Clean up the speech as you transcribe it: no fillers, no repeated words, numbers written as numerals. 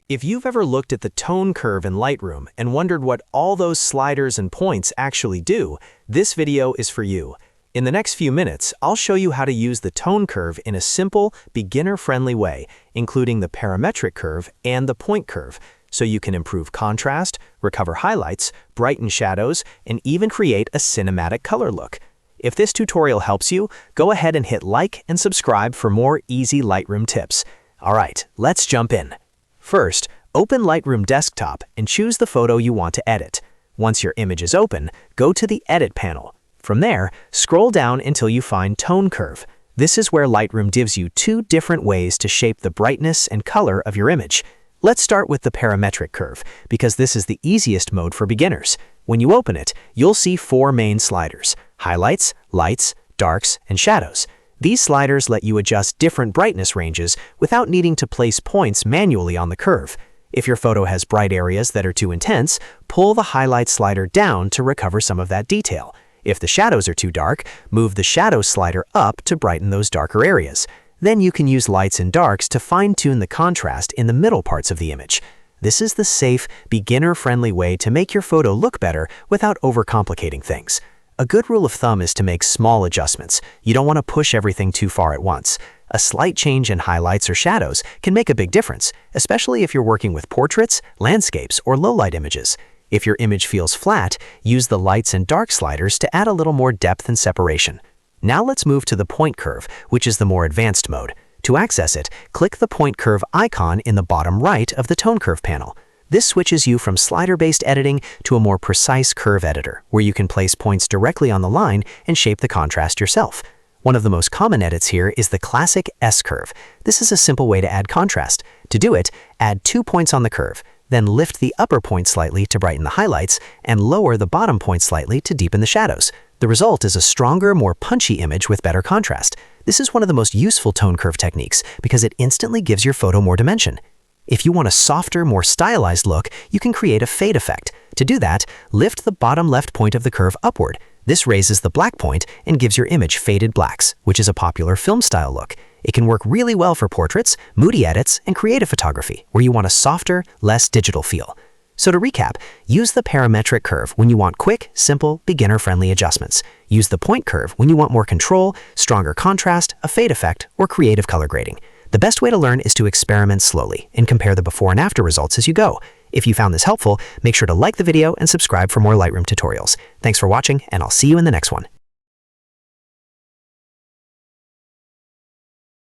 If you've ever looked at the tone curve in Lightroom and wondered what all those sliders and points actually do, this video is for you. In the next few minutes, I'll show you how to use the tone curve in a simple, beginner-friendly way, including the parametric curve and the point curve, so you can improve contrast, recover highlights, brighten shadows, and even create a cinematic color look. If this tutorial helps you, go ahead and hit like and subscribe for more easy Lightroom tips. All right, let's jump in. First, open Lightroom Desktop and choose the photo you want to edit. Once your image is open, go to the Edit panel. From there, scroll down until you find Tone Curve. This is where Lightroom gives you two different ways to shape the brightness and color of your image. Let's start with the Parametric Curve, because this is the easiest mode for beginners. When you open it, you'll see four main sliders: highlights, lights, darks, and shadows. These sliders let you adjust different brightness ranges without needing to place points manually on the curve. If your photo has bright areas that are too intense, pull the highlight slider down to recover some of that detail. If the shadows are too dark, move the shadow slider up to brighten those darker areas. Then you can use lights and darks to fine-tune the contrast in the middle parts of the image. This is the safe, beginner-friendly way to make your photo look better without overcomplicating things. A good rule of thumb is to make small adjustments. You don't want to push everything too far at once. A slight change in highlights or shadows can make a big difference, especially if you're working with portraits, landscapes, or low-light images. If your image feels flat, use the lights and dark sliders to add a little more depth and separation. Now let's move to the point curve, which is the more advanced mode. To access it, click the point curve icon in the bottom right of the tone curve panel. This switches you from slider-based editing to a more precise curve editor, where you can place points directly on the line and shape the contrast yourself. One of the most common edits here is the classic S-curve. This is a simple way to add contrast. To do it, add 2 points on the curve, then lift the upper point slightly to brighten the highlights, and lower the bottom point slightly to deepen the shadows. The result is a stronger, more punchy image with better contrast. This is one of the most useful tone curve techniques because it instantly gives your photo more dimension. If you want a softer, more stylized look, you can create a fade effect. To do that, lift the bottom left point of the curve upward. This raises the black point and gives your image faded blacks, which is a popular film style look. It can work really well for portraits, moody edits, and creative photography, where you want a softer, less digital feel. So to recap, use the parametric curve when you want quick, simple, beginner-friendly adjustments. Use the point curve when you want more control, stronger contrast, a fade effect, or creative color grading. The best way to learn is to experiment slowly and compare the before and after results as you go. If you found this helpful, make sure to like the video and subscribe for more Lightroom tutorials. Thanks for watching, and I'll see you in the next one.